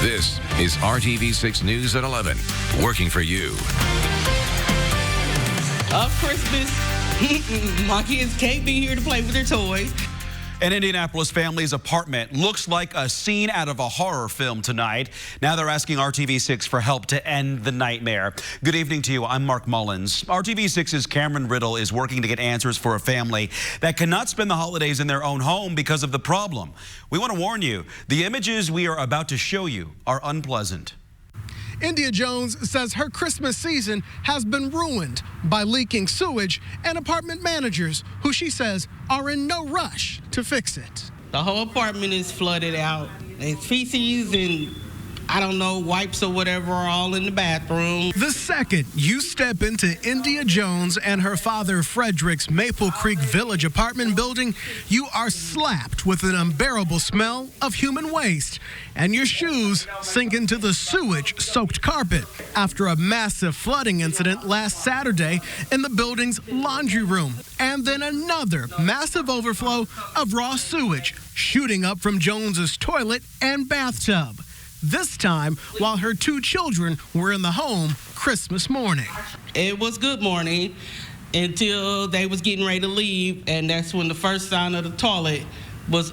This is RTV6 News at 11, working for you. Of Christmas, my kids can't be here to play with their toys. An Indianapolis family's apartment looks like a scene out of a horror film tonight. Now they're asking RTV6 for help to end the nightmare. Good evening to you. I'm Mark Mullins. RTV6's Cameron Riddle is working to get answers for a family that cannot spend the holidays in their own home because of the problem. We want to warn you, the images we are about to show you are unpleasant. India Jones says her Christmas season has been ruined by leaking sewage and apartment managers who she says are in no rush to fix it. The whole apartment is flooded out. It's feces and I don't know, wipes or whatever are all in the bathroom. The second you step into India Jones and her father Frederick's Maple Creek Village apartment building, you are slapped with an unbearable smell of human waste, and your shoes sink into the sewage-soaked carpet after a massive flooding incident last Saturday in the building's laundry room, and then another massive overflow of raw sewage shooting up from Jones's toilet and bathtub. This time while her two children were in the home Christmas morning. It was good morning until they was getting ready to leave, and that's when the first sign of the toilet was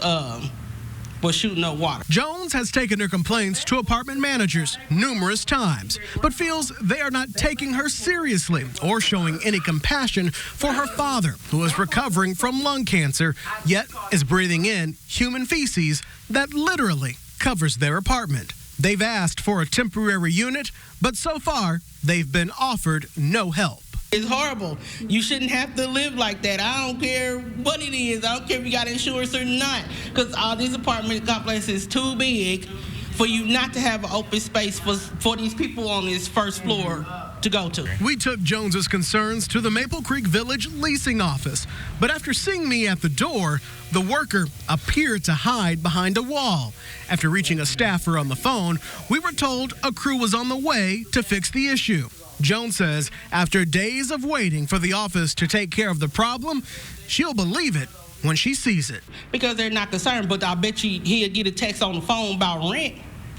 shooting up water. Jones has taken her complaints to apartment managers numerous times, but feels they are not taking her seriously or showing any compassion for her father, who is recovering from lung cancer, yet is breathing in human feces that literally covers their apartment. They've asked for a temporary unit, but so far, they've been offered no help. It's horrible. You shouldn't have to live like that. I don't care what it is. I don't care if you got insurance or not, because all these apartment complexes is too big for you not to have an open space for these people on this first floor to go to. We took Jones's concerns to the Maple Creek Village leasing office, but after seeing me at the door, the worker appeared to hide behind a wall. After reaching a staffer on the phone, we were told a crew was on the way to fix the issue. Jones says after days of waiting for the office to take care of the problem, she'll believe it when she sees it. Because they're not concerned, but I bet you he'll get a text on the phone about rent.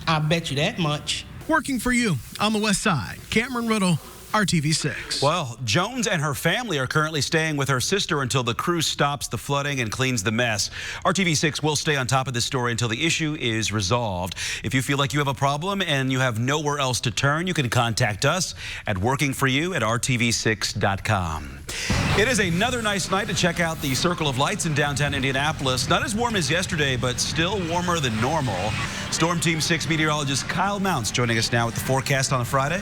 I bet you that much. Working for you on the West Side, Cameron Riddle, RTV6. Well, Jones and her family are currently staying with her sister until the crew stops the flooding and cleans the mess. RTV6 will stay on top of this story until the issue is resolved. If you feel like you have a problem and you have nowhere else to turn, you can contact us at workingforyou@rtv6.com. It is another nice night to check out the Circle of Lights in downtown Indianapolis. Not as warm as yesterday, but still warmer than normal. Storm Team 6 meteorologist Kyle Mounts joining us now with the forecast on a Friday.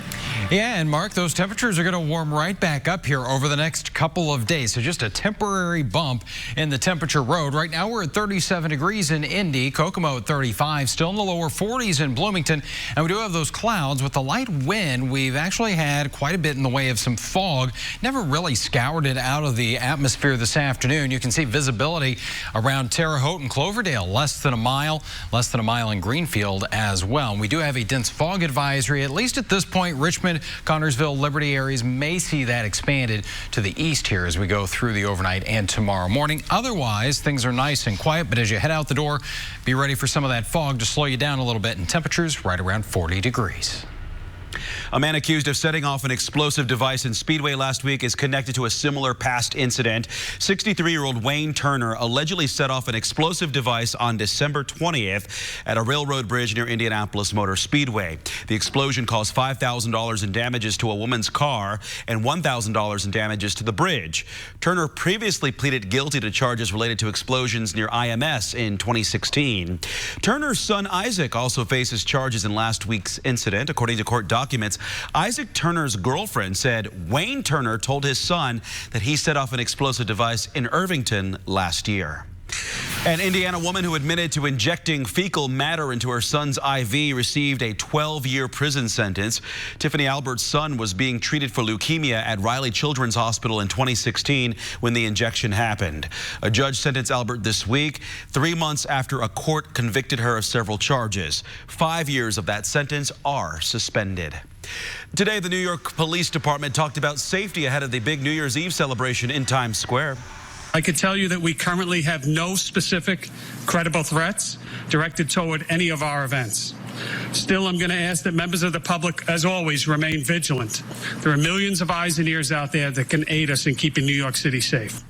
Yeah, and Mark, those temperatures are going to warm right back up here over the next couple of days. So just a temporary bump in the temperature road. Right now we're at 37 degrees in Indy, Kokomo at 35, still in the lower 40s in Bloomington. And we do have those clouds with the light wind. We've actually had quite a bit in the way of some fog. Never really scoured it out of the atmosphere this afternoon. You can see visibility around Terre Haute and Cloverdale, less than a mile in Greenfield as well. And we do have a dense fog advisory, at least at this point. Richmond, Connersville, Liberty areas may see that expanded to the east here as we go through the overnight and tomorrow morning. Otherwise, things are nice and quiet, but as you head out the door, be ready for some of that fog to slow you down a little bit, and temperatures right around 40 degrees. A man accused of setting off an explosive device in Speedway last week is connected to a similar past incident. 63-year-old Wayne Turner allegedly set off an explosive device on December 20th at a railroad bridge near Indianapolis Motor Speedway. The explosion caused $5,000 in damages to a woman's car and $1,000 in damages to the bridge. Turner previously pleaded guilty to charges related to explosions near IMS in 2016. Turner's son Isaac also faces charges in last week's incident. According to court documents, Isaac Turner's girlfriend said Wayne Turner told his son that he set off an explosive device in Irvington last year. An Indiana woman who admitted to injecting fecal matter into her son's IV received a 12-year prison sentence. Tiffany Albert's son was being treated for leukemia at Riley Children's Hospital in 2016 when the injection happened. A judge sentenced Albert this week, 3 months after a court convicted her of several charges. 5 years of that sentence are suspended. Today, the New York Police Department talked about safety ahead of the big New Year's Eve celebration in Times Square. I can tell you that we currently have no specific credible threats directed toward any of our events. Still, I'm going to ask that members of the public, as always, remain vigilant. There are millions of eyes and ears out there that can aid us in keeping New York City safe.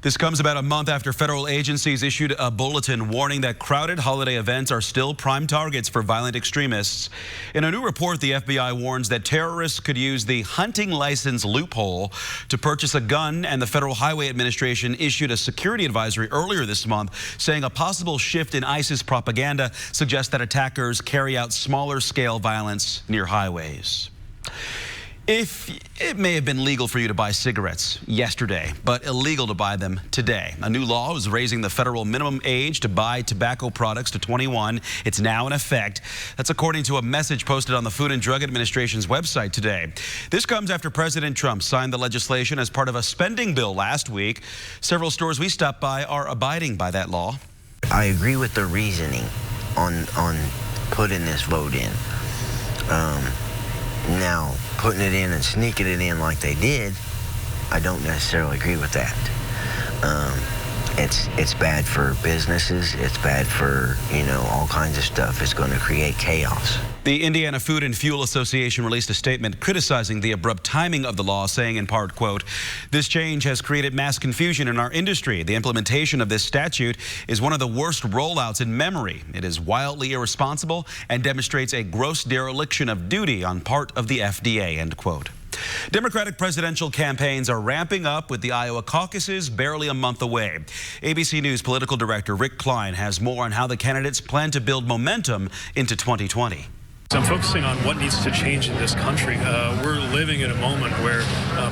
This comes about a month after federal agencies issued a bulletin warning that crowded holiday events are still prime targets for violent extremists. In a new report, the FBI warns that terrorists could use the hunting license loophole to purchase a gun, and the Federal Highway Administration issued a security advisory earlier this month saying a possible shift in ISIS propaganda suggests that attackers carry out smaller-scale violence near highways. If it may have been legal for you to buy cigarettes yesterday, but illegal to buy them today. A new law is raising the federal minimum age to buy tobacco products to 21. It's now in effect. That's according to a message posted on the Food and Drug Administration's website today. This comes after President Trump signed the legislation as part of a spending bill last week. Several stores we stopped by are abiding by that law. I agree with the reasoning on putting this vote in. Now, putting it in and sneaking it in like they did, I don't necessarily agree with that. It's bad for businesses. It's bad for, all kinds of stuff. It's going to create chaos. The Indiana Food and Fuel Association released a statement criticizing the abrupt timing of the law, saying in part, quote, "This change has created mass confusion in our industry. The implementation of this statute is one of the worst rollouts in memory. It is wildly irresponsible and demonstrates a gross dereliction of duty on part of the FDA," end quote. Democratic presidential campaigns are ramping up with the Iowa caucuses barely a month away. ABC News political director Rick Klein has more on how the candidates plan to build momentum into 2020. I'm focusing on what needs to change in this country. We're living in a moment where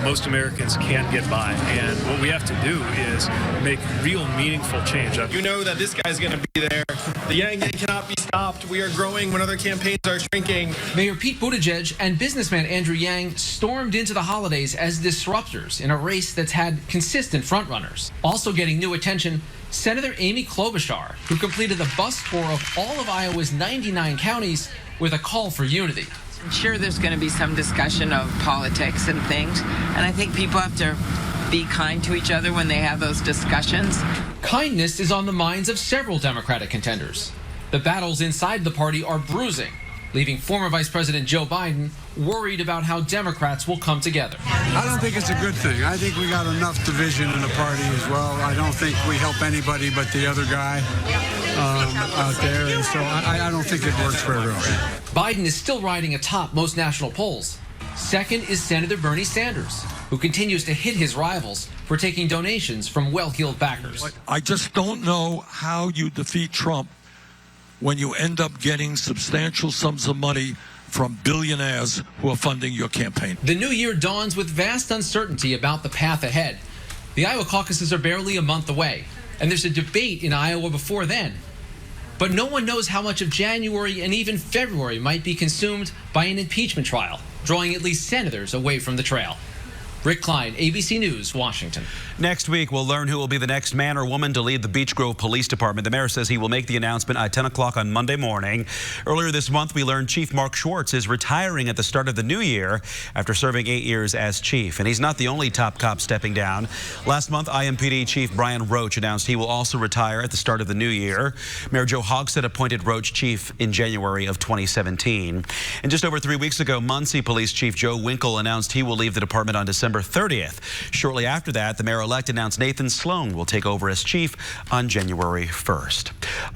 most Americans can't get by, and what we have to do is make real meaningful change. You know that this guy's going to be there. The Yang Gang cannot be stopped. We are growing when other campaigns are shrinking. Mayor Pete Buttigieg and businessman Andrew Yang stormed into the holidays as disruptors in a race that's had consistent frontrunners. Also getting new attention, Senator Amy Klobuchar, who completed the bus tour of all of Iowa's 99 counties with a call for unity. I'm sure there's going to be some discussion of politics and things, and I think people have to be kind to each other when they have those discussions. Kindness is on the minds of several Democratic contenders. The battles inside the party are bruising, leaving former Vice President Joe Biden worried about how Democrats will come together. I don't think it's a good thing. I think we got enough division in the party as well. I don't think we help anybody but the other guy out there, and so I don't think it works very well. Biden is still riding atop most national polls. Second is Senator Bernie Sanders, who continues to hit his rivals for taking donations from well-heeled backers. I just don't know how you defeat Trump when you end up getting substantial sums of money from billionaires who are funding your campaign. The new year dawns with vast uncertainty about the path ahead. The Iowa caucuses are barely a month away, and there's a debate in Iowa before then. But no one knows how much of January and even February might be consumed by an impeachment trial, drawing at least senators away from the trail. Rick Klein, ABC News, Washington. Next week, we'll learn who will be the next man or woman to lead the Beech Grove Police Department. The mayor says he will make the announcement at 10 o'clock on Monday morning. Earlier this month, we learned Chief Mark Schwartz is retiring at the start of the new year after serving 8 years as chief. And he's not the only top cop stepping down. Last month, IMPD Chief Brian Roach announced he will also retire at the start of the new year. Mayor Joe Hogsett appointed Roach chief in January of 2017. And just over 3 weeks ago, Muncie Police Chief Joe Winkle announced he will leave the department on December 30th. Shortly after that, the mayor-elect announced Nathan Sloan will take over as chief on January 1st.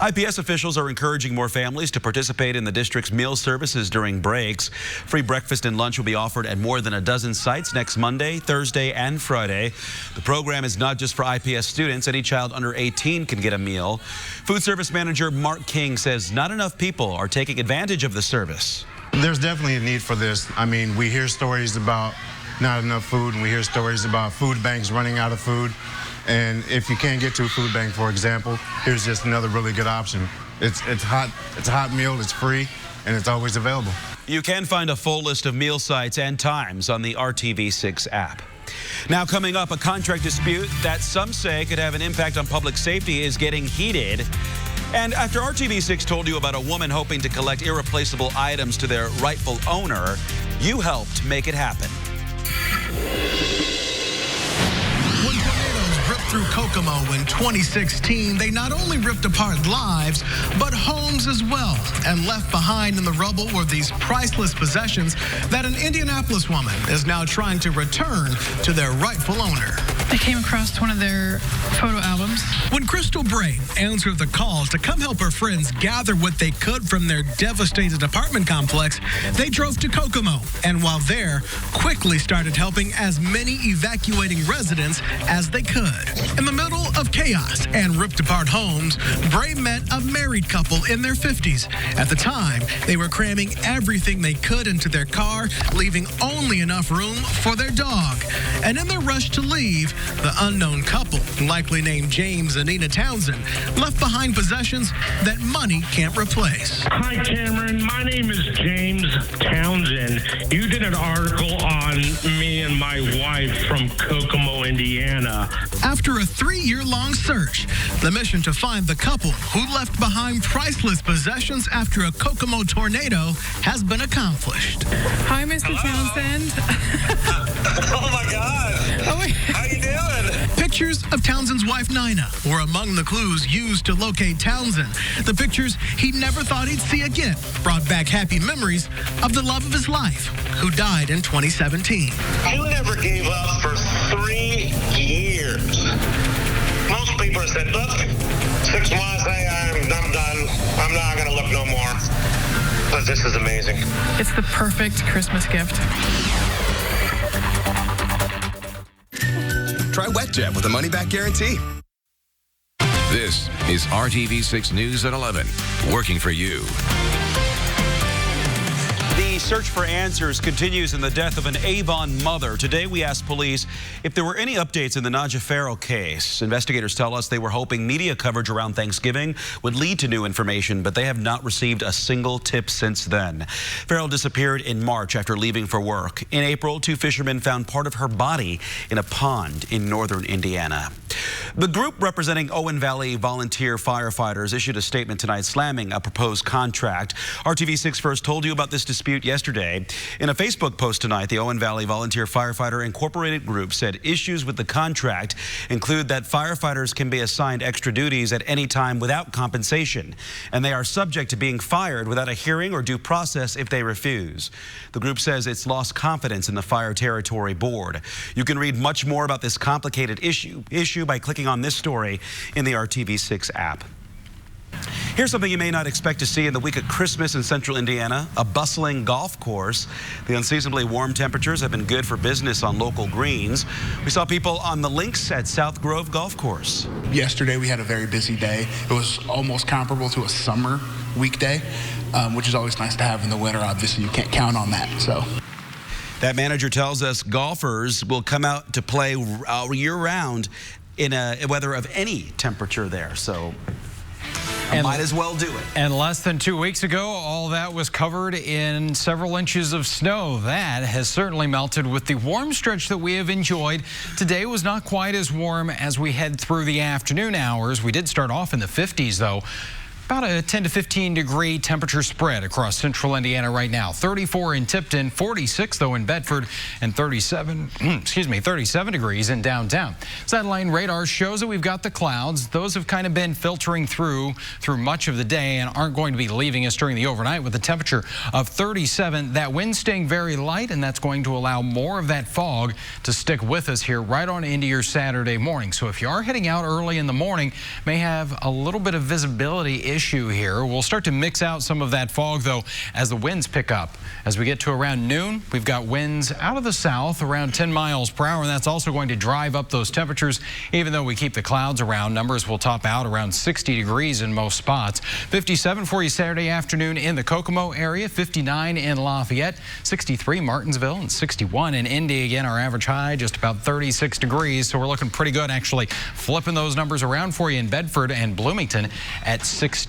IPS officials are encouraging more families to participate in the district's meal services during breaks. Free breakfast and lunch will be offered at more than a dozen sites next Monday, Thursday, and Friday. The program is not just for IPS students. Any child under 18 can get a meal. Food service manager Mark King says not enough people are taking advantage of the service. There's definitely a need for this. I mean, we hear stories about not enough food, and we hear stories about food banks running out of food. And if you can't get to a food bank, for example, here's just another really good option. It's hot, it's a hot meal, it's free, and it's always available. You can find a full list of meal sites and times on the RTV6 app. Now coming up, a contract dispute that some say could have an impact on public safety is getting heated. And after RTV6 told you about a woman hoping to collect irreplaceable items to their rightful owner, you helped make it happen. When tornadoes rip through Kokomo in 2016, they not only ripped apart lives, but homes as well, and left behind in the rubble were these priceless possessions that an Indianapolis woman is now trying to return to their rightful owner. I came across one of their photo albums. When Crystal Bray answered the calls to come help her friends gather what they could from their devastated apartment complex, they drove to Kokomo, and while there, quickly started helping as many evacuating residents as they could. In the middle of chaos and ripped apart homes, Bray met a married couple in their 50s. At the time, they were cramming everything they could into their car, leaving only enough room for their dog. And in their rush to leave, the unknown couple, likely named James and Nina Townsend, left behind possessions that money can't replace. Hi, Cameron. My name is James Townsend. You did an article on me and my wife from Kokomo, Indiana. After a 3-year-long search, the mission to find the couple who left behind priceless possessions after a Kokomo tornado has been accomplished. Hi, Mr. Townsend. Oh, my God. How you doing? Pictures of Townsend's wife, Nina, were among the clues used to locate Townsend. The pictures he never thought he'd see again brought back happy memories of the love of his life, who died in 2017. You never gave up for 3 years. Most people have said, look, 6 months, I'm done. I'm not going to look no more. But this is amazing. It's the perfect Christmas gift. Try WetJet with a money-back guarantee. This is RTV6 News at 11, working for you. The search for answers continues in the death of an Avon mother. Today, we asked police if there were any updates in the Naja Farrell case. Investigators tell us they were hoping media coverage around Thanksgiving would lead to new information, but they have not received a single tip since then. Farrell disappeared in March after leaving for work. In April, 2 fishermen found part of her body in a pond in northern Indiana. The group representing Owen Valley volunteer firefighters issued a statement tonight slamming a proposed contract. RTV6 first told you about this dispute yesterday. In a Facebook post tonight, the Owen Valley Volunteer Firefighter Incorporated group said issues with the contract include that firefighters can be assigned extra duties at any time without compensation, and they are subject to being fired without a hearing or due process if they refuse. The group says it's lost confidence in the Fire Territory Board. You can read much more about this complicated issue by clicking on this story in the RTV6 app. Here's something you may not expect to see in the week of Christmas in central Indiana, a bustling golf course. The unseasonably warm temperatures have been good for business on local greens. We saw people on the links at South Grove Golf Course. Yesterday we had a very busy day. It was almost comparable to a summer weekday, which is always nice to have in the winter. Obviously, you can't count on that. So. That manager tells us golfers will come out to play year-round in a weather of any temperature there. So. And might as well do it. And less than 2 weeks ago, all that was covered in several inches of snow. That has certainly melted with the warm stretch that we have enjoyed. Today was not quite as warm as we head through the afternoon hours. We did start off in the 50s, though. About a 10 to 15 degree temperature spread across central Indiana right now. 34 in Tipton, 46 though in Bedford, and 37 degrees in downtown. Satellite radar shows that we've got the clouds. Those have kind of been filtering through much of the day and aren't going to be leaving us during the overnight with a temperature of 37. That wind staying very light, and that's going to allow more of that fog to stick with us here right on into your Saturday morning. So if you are heading out early in the morning, may have a little bit of visibility issue here. We'll start to mix out some of that fog, though, as the winds pick up. As we get to around noon, we've got winds out of the south around 10 miles per hour, and that's also going to drive up those temperatures. Even though we keep the clouds around, numbers will top out around 60 degrees in most spots. 57 for you Saturday afternoon in the Kokomo area, 59 in Lafayette, 63 Martinsville, and 61 in Indy. Again, our average high just about 36 degrees, so we're looking pretty good, actually flipping those numbers around for you in Bedford and Bloomington at 63.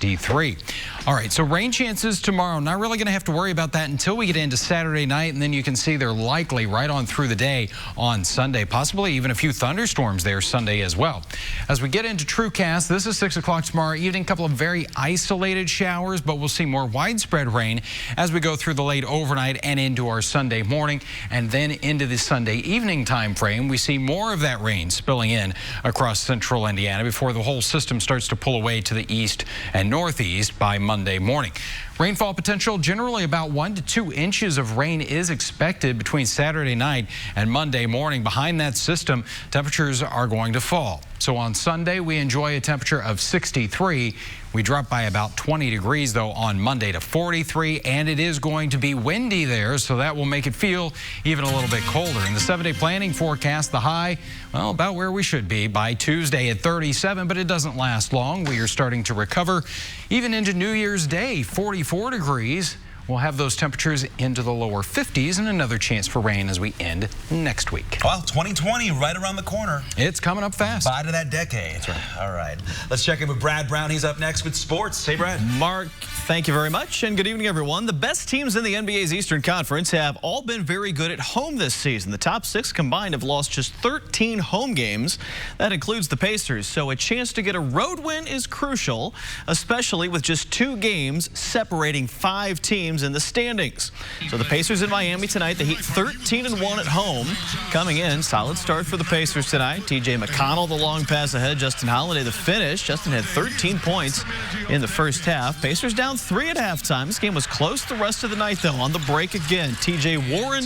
All right, so rain chances tomorrow. Not really going to have to worry about that until we get into Saturday night, and then you can see they're likely right on through the day on Sunday. Possibly even a few thunderstorms there Sunday as well. As we get into TrueCast, this is 6 o'clock tomorrow evening. A couple of very isolated showers, but we'll see more widespread rain as we go through the late overnight and into our Sunday morning, and then into the Sunday evening time frame. We see more of that rain spilling in across central Indiana before the whole system starts to pull away to the east and northeast by Monday morning. Rainfall potential generally about 1 to 2 inches of rain is expected between Saturday night and Monday morning. Behind that system, temperatures are going to fall. So on Sunday, we enjoy a temperature of 63. We drop by about 20 degrees, though, on Monday to 43, and it is going to be windy there, so that will make it feel even a little bit colder. In the 7-day planning forecast, the high, well, about where we should be by Tuesday at 37, but it doesn't last long. We are starting to recover even into New Year's Day, 44 degrees. We'll have those temperatures into the lower 50s and another chance for rain as we end next week. Well, 2020 right around the corner. It's coming up fast. Bye to that decade. That's right. All right. Let's check in with Brad Brown. He's up next with sports. Hey, Brad. Mark, thank you very much, and good evening, everyone. The best teams in the NBA's Eastern Conference have all been very good at home this season. The top 6 combined have lost just 13 home games. That includes the Pacers, so a chance to get a road win is crucial, especially with just 2 games separating 5 teams in the standings. So the Pacers in Miami tonight, the Heat 13-1 at home. Coming in, solid start for the Pacers tonight. T.J. McConnell, the long pass ahead. Justin Holiday, the finish. Justin had 13 points in the first half. Pacers down 3 at halftime. This game was close the rest of the night, though. On the break again, T.J. Warren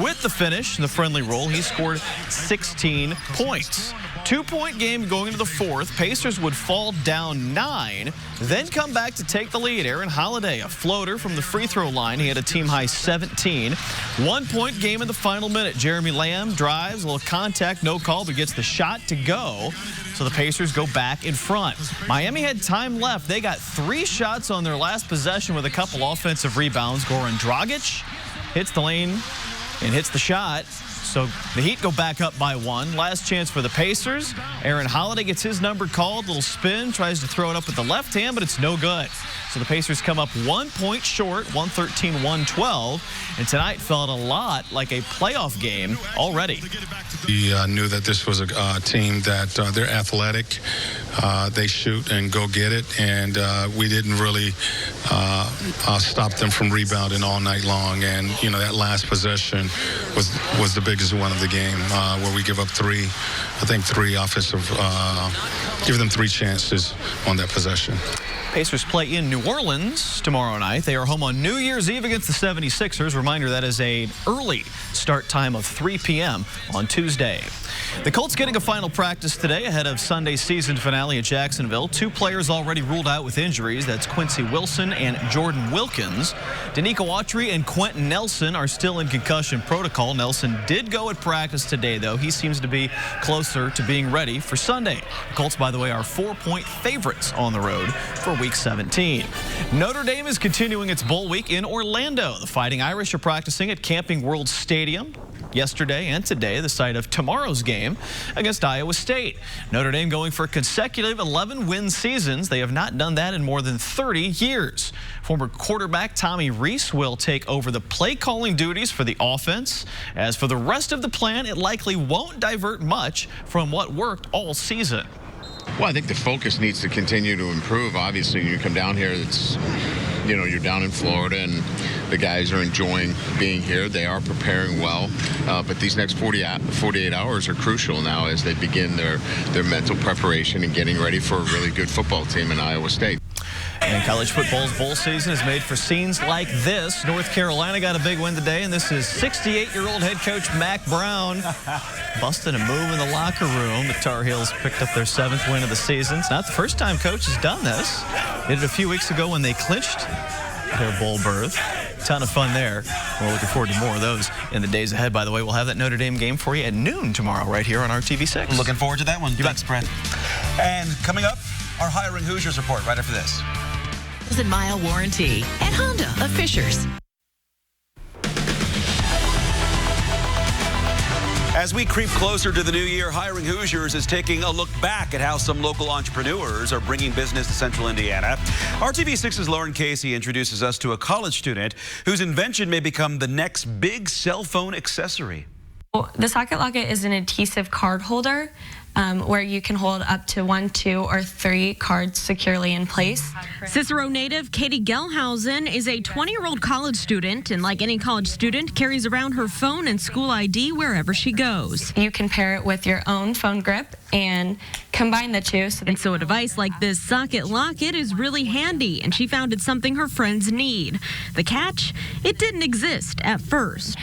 with the finish in the friendly roll. He scored 16 points. 2-point game going into the fourth. Pacers would fall down 9, then come back to take the lead. Aaron Holiday, a floater from the free throw line. He had a team-high 17. 1-point game in the final minute. Jeremy Lamb drives, a little contact, no call, but gets the shot to go. So the Pacers go back in front. Miami had time left. They got 3 shots on their last possession with a couple offensive rebounds. Goran Dragic hits the lane and hits the shot. So the Heat go back up by 1. Last chance for the Pacers. Aaron Holiday gets his number called. Little spin, tries to throw it up with the left hand, but it's no good. So the Pacers come up 1 point short, 113-112. And tonight felt a lot like a playoff game already. We knew that this was a team that they're athletic. They shoot and go get it. And we didn't really stop them from rebounding all night long. And, you know, that last possession was the biggest one of the game, where we give up 3 offensive, give them 3 chances on that possession. Pacers play in New Orleans tomorrow night. They are home on New Year's Eve against the 76ers. Reminder, that is an early start time of 3 p.m. on Tuesday. The Colts getting a final practice today ahead of Sunday's season finale at Jacksonville. 2 players already ruled out with injuries. That's Quincy Wilson and Jordan Wilkins. Danico Autry and Quentin Nelson are still in concussion protocol. Nelson did go at practice today, though. He seems to be closer to being ready for Sunday. The Colts, by the way, are 4-point favorites on the road for Week 17. Notre Dame is continuing its bowl week in Orlando. The Fighting Irish are practicing at Camping World Stadium yesterday and today, the site of tomorrow's game against Iowa State. Notre Dame going for consecutive 11-win seasons. They have not done that in more than 30 years. Former quarterback Tommy Rees will take over the play-calling duties for the offense. As for the rest of the plan, it likely won't divert much from what worked all season. Well, I think the focus needs to continue to improve. Obviously, when you come down here, you're down in Florida, and the guys are enjoying being here. They are preparing well, but these next 48 hours are crucial now as they begin their mental preparation and getting ready for a really good football team in Iowa State. And college football's bowl season is made for scenes like this. North Carolina got a big win today, and this is 68-year-old head coach Mack Brown busting a move in the locker room. The Tar Heels picked up their 7th win of the season. It's not the first time coach has done this. Did it a few weeks ago when they clinched their bowl berth. Ton of fun there. We're looking forward to more of those in the days ahead. By the way, we'll have that Notre Dame game for you at noon tomorrow right here on RTV6. Looking forward to that one. Thanks, Brent. And coming up, our Hiring Hoosiers report right after this. Mile warranty at Honda of Fishers. As we creep closer to the new year, Hiring Hoosiers is taking a look back at how some local entrepreneurs are bringing business to Central Indiana. RTV6's Lauren Casey introduces us to a college student whose invention may become the next big cell phone accessory. The Socket Locket is an adhesive card holder where you can hold up to 1, 2, or 3 cards securely in place. Cicero native Katie Gelhausen is a 20-year-old college student, and like any college student, carries around her phone and school ID wherever she goes. You can pair it with your own phone grip and combine the two. So a device like this Socket Locket is really handy, and she found it's something her friends need. The catch? It didn't exist at first.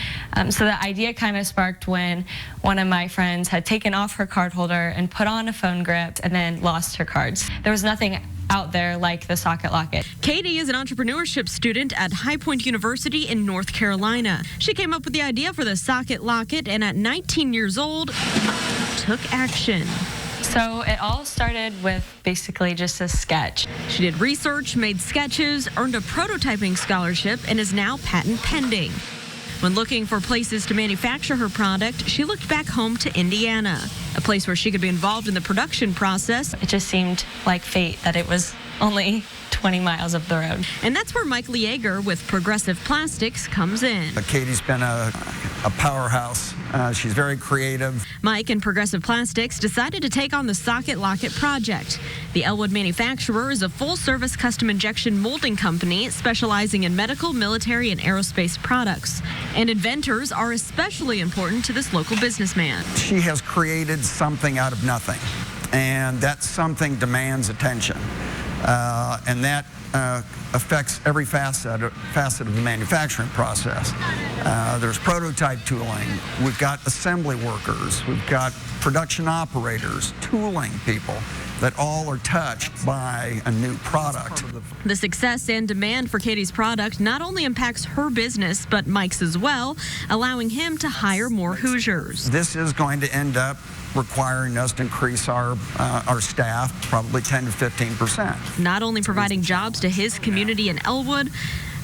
So the idea kind of sparked when one of my friends had taken off her card holder and put on a phone grip and then lost her cards. There was nothing out there like the Socket Locket. Katie is an entrepreneurship student at High Point University in North Carolina. She came up with the idea for the Socket Locket, and at 19 years old, took action. So it all started with basically just a sketch. She did research, made sketches, earned a prototyping scholarship, and is now patent pending. When looking for places to manufacture her product, she looked back home to Indiana, a place where she could be involved in the production process. It just seemed like fate that it was only 20 miles up the road. And that's where Mike Lieger with Progressive Plastics comes in. Katie's been a powerhouse. She's very creative. Mike and Progressive Plastics decided to take on the Socket Locket project. The Elwood manufacturer is a full-service custom injection molding company specializing in medical, military, and aerospace products. And inventors are especially important to this local businessman. She has created something out of nothing, and that something demands attention. And that affects every facet of the manufacturing process. There's prototype tooling. We've got assembly workers. We've got production operators, tooling people that all are touched by a new product. The success and demand for Katie's product not only impacts her business, but Mike's as well, allowing him to hire more Hoosiers. This is going to end up requiring us to increase our staff probably 10 to 15%. Not only providing jobs to his community in Elwood,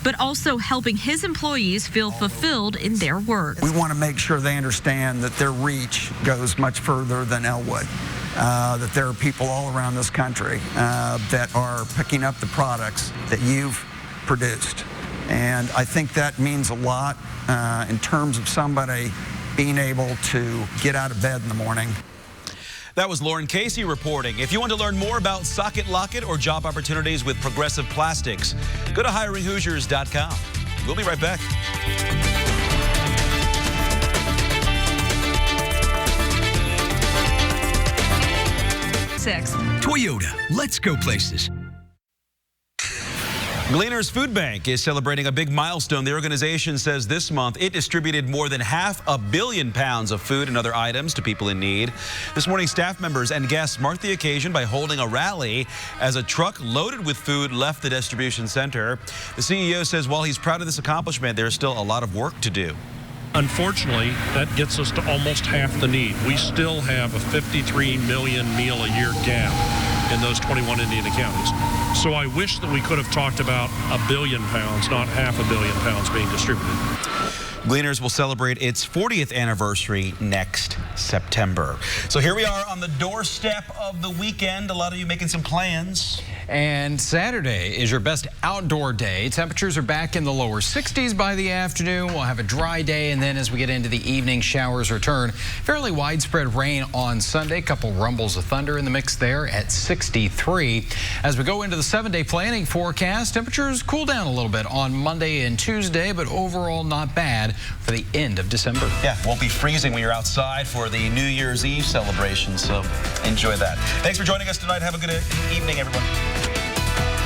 but also helping his employees feel fulfilled in their work. We want to make sure they understand that their reach goes much further than Elwood, that there are people all around this country that are picking up the products that you've produced. And I think that means a lot in terms of somebody being able to get out of bed in the morning. That was Lauren Casey reporting. If you want to learn more about Socket Locket or job opportunities with Progressive Plastics, go to hiringhoosiers.com. We'll be right back. Toyota, let's go places. Gleaner's Food Bank is celebrating a big milestone. The organization says this month it distributed more than 500 million pounds of food and other items to people in need. This morning, staff members and guests marked the occasion by holding a rally as a truck loaded with food left the distribution center. The CEO says while he's proud of this accomplishment, there's still a lot of work to do. Unfortunately, that gets us to almost half the need. We still have a 53 million meal a year gap in those 21 Indiana counties. So I wish that we could have talked about 1 billion pounds, not 500 million pounds being distributed. Gleaners will celebrate its 40th anniversary next September. So here we are on the doorstep of the weekend. A lot of you making some plans. And Saturday is your best outdoor day. Temperatures are back in the lower 60s by the afternoon. We'll have a dry day, and then as we get into the evening, showers return. Fairly widespread rain on Sunday. A couple rumbles of thunder in the mix there at 63. As we go into the 7-day planning forecast, temperatures cool down a little bit on Monday and Tuesday, but overall not bad for the end of December. Yeah, won't be freezing when you're outside for the New Year's Eve celebration, so enjoy that. Thanks for joining us tonight. Have a good evening, everyone.